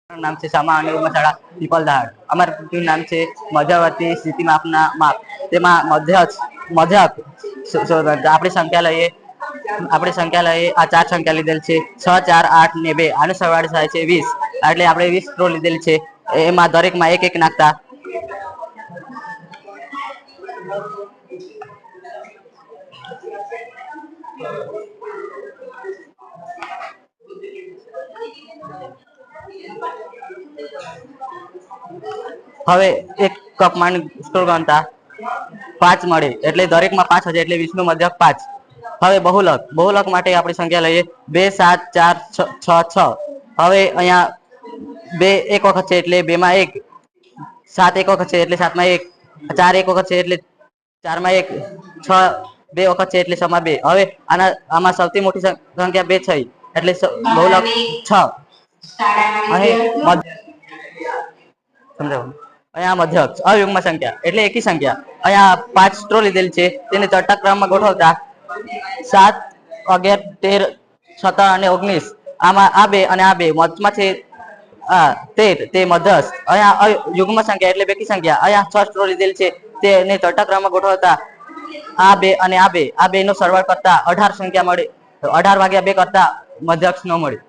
નામ છે સામાન્ય શાળા પીપલધાડ। અમારું કૃતિનું નામ છે મધ્યવર્તી સ્થિતિ માપના માપ। તેમાં મધ્યક આપણી સંખ્યા લઈએ આ 4 સંખ્યા લીધેલ છે 6 4 8 ને 2 આનો સરવાળો થાય છે 20। એટલે આપણે 20 સ્ટ્રો લીધેલ છે। એમાં દરેકમાં એક એક નાખતા હવે એક કપમાં સ્ટ્રો ગણતા 5 મળે। એટલે દરેકમાં 5 હશે એટલે 20 નું મધ્યક 5। હવે બહુલક માટે આપણી સંખ્યા લઈએ 2 7 4 6 6। હવે અહીંયા 2 એક વખત છે એટલે 2 માં 1, 7 એક વખત છે એટલે 7 માં 1, 4 એક વખત છે એટલે 4 માં 1, 6 2 વખત છે એટલે 6 માં 2। હવે આમાં સૌથી મોટી સંખ્યા 2 છે એટલે બહુલક 6। અહીં સમજાવો અહીંયા મધ્યક અયુગ્મ સંખ્યા એટલે એકી સંખ્યા। અહીંયા 5 સ્ટ્રો લીધેલ છે તેને ચડતા ક્રમમાં ગોઠવતા 7 11 13 17 અને 19। આમાં આ 2 અને આ 2 મધ્યમાં છે 13 તે મધ્યસ્થ। અહીંયા યુગ્મ સંખ્યા એટલે બેકી સંખ્યા। અહીંયા 6 સ્ટ્રો લીધેલ છે તેને ચડતા ક્રમમાં ગોઠવતા આ 2 અને આ 2 નો સરવાળો કરતા 18 સંખ્યા મળે। 18 ભાગ્યા 2 કરતા મધ્યક ન મળે।